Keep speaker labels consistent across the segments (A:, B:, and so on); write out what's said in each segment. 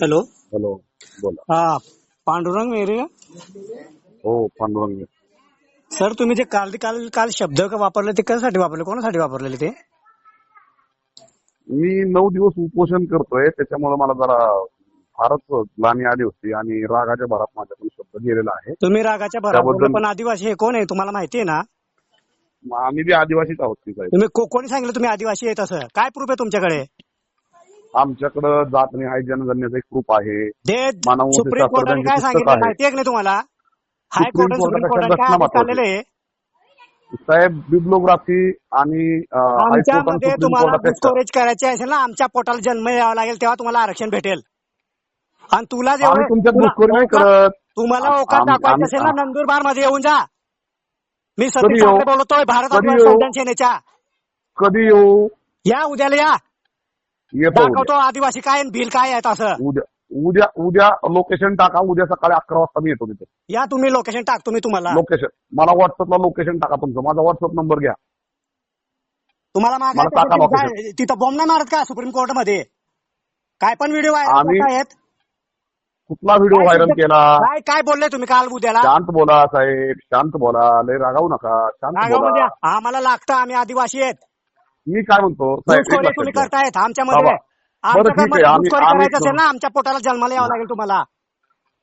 A: Hello.
B: Hello, बोला.
A: हा, पांडुरंग मेरे.
B: हो, पांडुरंग.
A: सर, तुम्ही जे काल काल काल शब्द वापरले ते कशासाठी वापरले, कोणासाठी वापरलेले ते?
B: मी 9 दिवस उपोषण करतोय, त्याच्यामुळे मला जरा फारच ग्लानी आली होती आणि रागाच्या भरात माझ्याकडून शब्द गेलेला आहे.
A: तुम्ही रागाच्या भरात बोलले,
B: त्याबद्दल
A: पण आदिवासी हे कोण आहे तुम्हाला माहिती आहे ना?
B: आम्ही बी आदिवासीच आहोत की साहेब.
A: तुम्ही कोणी सांगितलं तुम्ही आदिवासी आहे तसं? काय प्रूफ आहे तुमच्याकडे?
B: आमच्याकडं जात आणि हाय जनगणनेचं एक प्रूफ आहे.
A: ते
B: मानव
A: सुप्रीम कोर्टाने
B: शास्त्रज्ञांचे
A: काय
B: पुस्तक
A: सांगितलं
B: आहे.
A: माहिती आहे की नाही तुम्हाला?
B: सुप्रीम
A: हायकोर्ट सुप्रीम
B: कोर्टाचा
A: कोर्टाने
B: शब्द
A: काय
B: असणं
A: आदेश
B: महत्वाचं
A: काढलेले
B: आहे.
A: आहे?
B: साहेब, बिब्लोग्राफी आणि हायकोर्ट आणि
A: आमच्यामध्ये
B: सुप्रीम
A: तुम्हाला
B: कोर्टापेक्षा
A: घुसखोरी करायची असेल ना, आमच्या पोटाला जन्म यावा लागेल तेव्हा तुम्हाला आरक्षण भेटेल. आणि तुला
B: आम्ही
A: जेवढे
B: तुमच्यात
A: तुला
B: घुसखोरी नाही
A: औकात,
B: करत.
A: तुम्हाला
B: आम-
A: औकात
B: आम्ही
A: दाखवायचं
B: आम्ही
A: असेल ना, नंदुरबार मध्ये येऊन जा. मी
B: कधी
A: सतीश
B: येऊ?
A: साखरे बोलतोय, भारत
B: कधी
A: आदिवासी
B: येऊ?
A: संघर्ष सेनेच्या.
B: कधी येऊ?
A: या उद्याला या,
B: येतो उद्या.
A: दाखवतो आदिवासी काय आणि बिल काय आहेत असं.
B: उद्या उद्या उद्या लोकेशन टाका. उद्या सकाळी 11 वाजता मी येतो तिथे.
A: या तुम्ही, लोकेशन टाकतो मी तुम्हाला.
B: लोकेशन मला व्हॉट्सअपला लोकेशन टाका तुमचं. माझा व्हॉट्सअप नंबर घ्या.
A: तुम्हाला
B: मला टाका लोकेशन.
A: काय तिथं बॉम्ब नाही मारत का सुप्रीम कोर्ट मध्ये? काय पण व्हिडिओ व्हायरल
B: आम्ही
A: करतायत.
B: कुठला व्हिडिओ
A: काय
B: व्हायरल केला?
A: काय काय बोलले तुम्ही काल उद्याला?
B: शांत बोला साहेब, शांत बोला. लय रागावू नका, शांत
A: नागाव मध्ये
B: बोला.
A: आम्हाला लागतं, आम्ही आदिवासी आहेत.
B: मी काय म्हणतो साहेब, एक
A: घुसखोरी तुम्ही
B: लक्षात घ्या
A: करतायत आमच्यामध्ये.
B: बाबा. बरं ठीक आहे. आम्ही
A: घुसखोरी
B: आम्ही
A: करायचं असेल ना, आमच्या पोटाला जन्माला यावं लागेल तुम्हाला.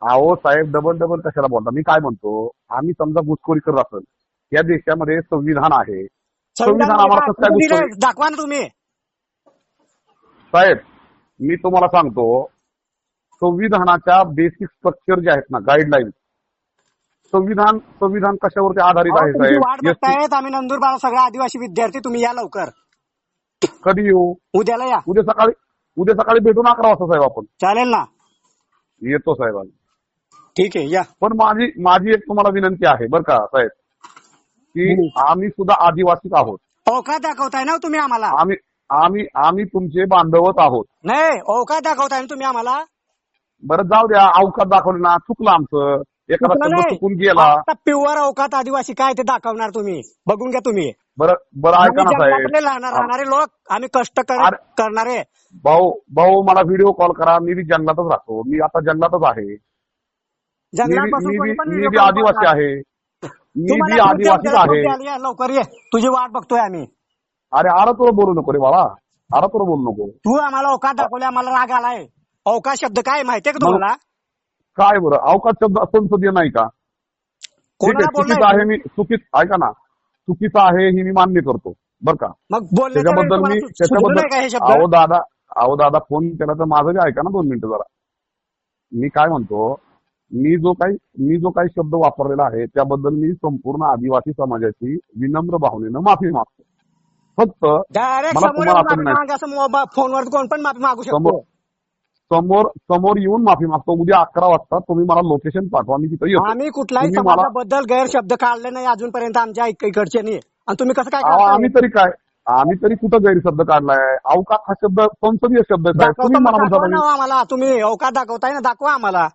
B: अहो साहेब, डबल डबल कशाला बोलता? मी काय म्हणतो, आम्ही समजा घुसखोरी करत असेल, या देशामध्ये संविधान आहे. संविधान आम्हाला कसं काय
A: कुठं दिलंय?
B: घुसखोरी?
A: दाखवा ना तुम्ही.
B: साहेब, मी तुम्हाला सांगतो, संविधानाच्या बेसिक स्ट्रक्चर जे आहेत ना, गाईडलाईन, संविधान संविधान कशावरती आधारित
A: अहो,
B: आहे
A: तुमची वाट
B: साहेब?
A: बघतायत आम्ही नंदुरबार सगळे आदिवासी विद्यार्थी. तुम्ही या लवकर,
B: कधी येऊ?
A: उद्याला या.
B: उद्या सकाळी भेटून 11 वाजता साहेब आपण.
A: चालेल ना?
B: येतो साहेब आम्ही.
A: ठीक आहे, या.
B: पण माझी एक तुम्हाला विनंती आहे बरं का साहेब, की आम्ही सुद्धा आदिवासीच आहोत.
A: औकात दाखवताय ना तुम्ही आम्हाला?
B: आम्ही आम्ही आम्ही तुमचे बांधवच आहोत.
A: नाही, औकात दाखवताय ना तुम्ही आम्हाला?
B: बरं जाऊ द्या, अवकात दाखवले ना, चुकलं आमचं. एखादा
A: चुकलं
B: शब्द
A: नाही.
B: चुकून गेला.
A: आता प्युअर औकात आदिवासी काय ते दाखवणार तुम्ही, बघून घ्या तुम्ही.
B: बरं बरं ऐका
A: आम्ही
B: ना साहेब.
A: जंगलातले राहणारे लोक, आम्ही कष्ट
B: अरे.
A: करणारे.
B: भाऊ मला व्हिडिओ कॉल करा. मी बी जंगलातच राहतो. मी आता जंगलातच आहे.
A: जंगलापासून कोणी पण
B: मी
A: व्हिडिओ
B: बी
A: कॉल
B: आदिवासी
A: करणार.
B: आहे. मी बी
A: तुम्हाला
B: आदिवासीच आहे.
A: या लवकर ये, तुझी वाट बघतोय आम्ही.
B: अरे आरा तुला बोलू नको रे बाळा, आरा तुला बोलू नको.
A: तू आम्हाला औकात दाखवले, आम्हाला राग आलाय. औकात शब्द काय माहितीये का
B: मग
A: तुम्हाला?
B: काय बरं, अवकाश शब्द संसदीय नाही का? ठीक
A: कोणाला
B: आहे, चुकीचं
A: बोललाय?
B: आहे. मी ऐका ना, चुकीचं आहे ही मी मान्य करतो बरं का.
A: मग बोलण्याच्या वेळी
B: त्याच्याबद्दल
A: तुम्हाला सुचलं नाही का हे शब्द?
B: अहो दादा फोन केला तर माझं बी ऐका ना 2 मिनिटं जरा. मी काय म्हणतो, मी जो काही शब्द वापरलेला आहे त्याबद्दल मी संपूर्ण आदिवासी समाजाची विनम्र भावनेनं माफी मागतो. फक्त
A: डायरेक्ट
B: मला
A: समोर
B: तुम्हाला
A: येऊन
B: आपण
A: माफी
B: नाही,
A: मागा, असं फोनवर कोण पण माफी मागू शकतो.
B: समोर येऊन माफी मागतो. उद्या 11 वाजता तुम्ही मला लोकेशन पाठवा, मी तिथं येतो.
A: आम्ही कुठल्याही
B: तुम्ही मला
A: समाजाबद्दल गैरशब्द काढले नाही अजूनपर्यंत आमच्या इकडचे नाही. आणि तुम्ही कसं काय
B: अहो,
A: करताय?
B: आम्ही तरी कुठं गैरशब्द काढलाय? अवकाश हा शब्द संसदीय शब्द आहे साहेब. तुम्ही
A: दाखवतो,
B: मला
A: दाखवा
B: म्हणता,
A: ना आम्हाला. तुम्ही औकात दाखवताय ना, दाखवा आम्हाला.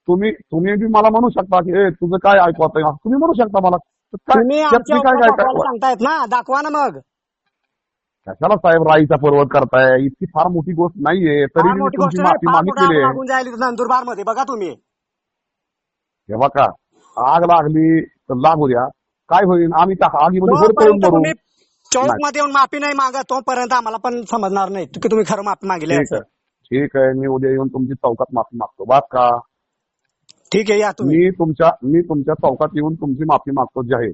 B: तुम्ही बी मला म्हणू शकता की तुझं काय ऐकू आता, तुम्ही म्हणू शकता मला.
A: तुम्ही
B: त्यात
A: आमच्या
B: मी
A: औकात दाखवायला
B: काय
A: सांगतायत ना, दाखवा ना मग.
B: कशाला साहेब राईचा पर्वत करताय? इतकी फार मोठी गोष्ट नाहीये, तरी
A: फार
B: मी
A: मोठी
B: तुमची
A: गोष्ट नाही,
B: माफी
A: फार मोठा आग
B: मागितलेली आहे.
A: लागून जाईल नंदुरबार मध्ये, बघा तुम्ही.
B: हे बघा, आग लागली तर लागू द्या, काय होईल? आम्ही त्या आगीमध्ये होरपळून
A: तोपर्यंत
B: मरू.
A: तुम्ही चौक
B: नाही.
A: मध्ये येऊन माफी नाही मागा, तोपर्यंत आम्हाला पण समजणार नाही की तुम्ही खरं माफी मागितली
B: ठीक
A: असं.
B: आहे, ठीक आहे. मी उद्या येऊन तुमची चौकात माफी मागतो, बात का?
A: ठीक आहे, या तुम्ही.
B: मी तुमच्या चौकात येऊन तुमची माफी मागतो जाहीर.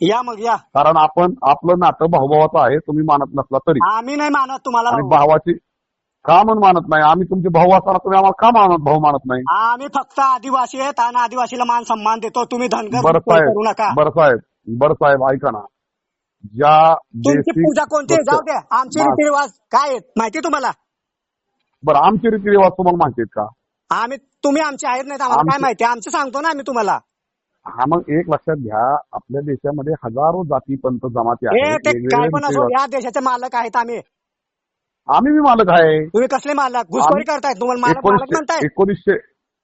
A: या मग, या.
B: कारण आपलं नातं भाऊभावाचं आहे. तुम्ही मानत नसला तरी.
A: आम्ही नाही मानत तुम्हाला
B: आणि
A: भाऊ.
B: भावाची का म्हणून मानत नाही? आम्ही तुमचे भाऊ असताना तुम्ही आम्हाला का भाऊ मानत नाही?
A: आम्ही फक्त आदिवासी आहेत आणि आदिवासीला मान सन्मान देतो. तुम्ही धनगर
B: बरं
A: करू नका.
B: साहेब ऐका ना, ज्या
A: तुमची पूजा कोणती आहे? जाऊ द्या. आमचे रीतिरिवाज काय आहेत माहिती तुम्हाला?
B: बरं, आमचे रीतिरिवाज तुम्हाला माहिती आहेत का?
A: तुम्ही आमचे आहेत नाही, आम्हाला काय माहिती? आमचे सांगतो ना आम्ही तुम्हाला.
B: हा, मग एक लक्षात घ्या, आपल्या देशामध्ये हजारो जाती पंथ जमाती आहेत.
A: ते काय पण असो,
B: रीतिरिवाज.
A: या देशाचे मालक आहेत आम्ही.
B: आम्ही बी मालक आहे.
A: तुम्ही कसले मालक? घुसखोरी करतायत, तुम्हाला मालक म्हणताय?
B: 1900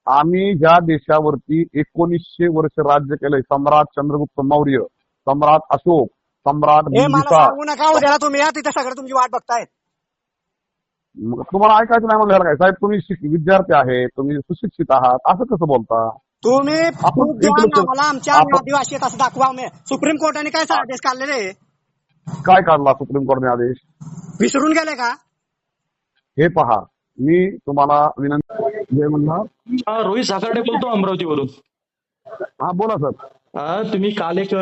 B: आम्ही ज्या देशावरती 1900 वर्ष राज्य केलंय, सम्राट चंद्रगुप्त मौर्य, सम्राट अशोक, सम्राट
A: हे मला
B: बिंबिसार.
A: सांगू नका, उद्याला तुम्ही या तिथे, सगळं तुमची वाट बघतायत.
B: मग तुम्हाला ऐकायचं नाही म्हणलं काय साहेब, तुम्ही विद्यार्थी आहे, तुम्ही सुशिक्षित आहात, असं कसं बोलता?
A: तुम्ही
B: आपण
A: proof द्या
B: एक
A: ना
B: लक्ष-
A: मला आमच्या
B: आपण-
A: आदिवासी कसं दाखवा आम्ही. सुप्रीम कोर्टाने काय आदेश काढलेले
B: काय काढला सुप्रीम कोर्टाने आदेश?
A: विसरून गेले का?
B: हे पहा, मी तुम्हाला विनंती जय म्हणला.
C: रोहित साखर्डे बोलतो अमरावतीवरून.
B: हा बोला सर.
C: तुम्ही काल एक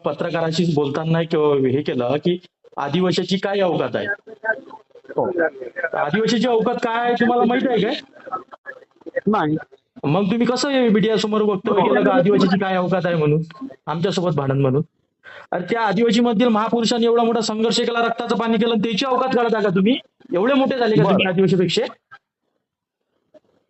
C: पत्रकाराशी बोलताना एक हे केलं की आदिवासीची काय अवकात आहे.
B: हो.
C: आदिवासीची अवकात काय आहे तुम्हाला माहित आहे काय?
B: नाही.
C: मग तुम्ही कसं मीडिया समोर वक्तव्य केलं का आदिवासीची काय अवकात आहे म्हणून, आमच्यासोबत भांडण म्हणून? अरे त्या आदिवासी मधील महापुरुषांनी एवढा मोठा संघर्ष केला, रक्ताचं पाणी केलं, त्याची अवकात काढता का तुम्ही? एवढे मोठे झाले का तुम्ही आदिवासीपेक्षा?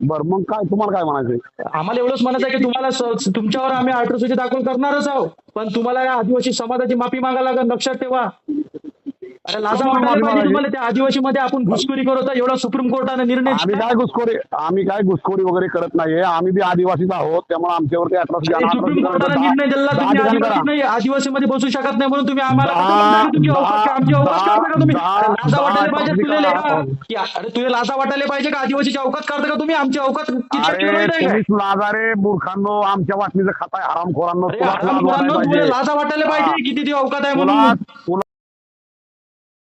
B: बर मग काय तुम्हाला काय म्हणायचंय?
C: आम्हाला एवढंच म्हणायचं आहे की तुम्हाला तुमच्यावर आम्ही अॅट्रॉसिटी दाखल करणारच आहोत, पण तुम्हाला या आदिवासी समाजाची माफी मागायला लागेल, लक्षात ठेवा. अरे लाजा वाटायला पाहिजे तुम्हाला, त्या आदिवासी मध्ये आपण घुसखोरी करत आहे, एवढा सुप्रीम कोर्टाने निर्णय
B: आम्ही काय घुसखोरी वगैरे करत नाहीये, आम्ही बी आदिवासीच आहोत, त्यामुळे आमच्यावरती
C: सुप्रीम कोर्टाने निर्णय दिला तुम्ही आदिवासी नाही, आदिवासी मध्ये बसू शकत नाही म्हणून तुम्ही आम्हाला तुमची आमची अवकाश करता का तुम्ही? लाजा वाटायला पाहिजे तुला की अरे तुला लाजा वाटायला पाहिजे का आदिवासीची अवकाश करता का तुम्ही? आमची अवकाश
B: तुम्हीच लाजारे मूर्खांनो, आमच्या वाटणीचं खाताय हरामखोरांनो.
C: लाजा वाटायला पाहिजे किती ती अवकाश आहे म्हणून.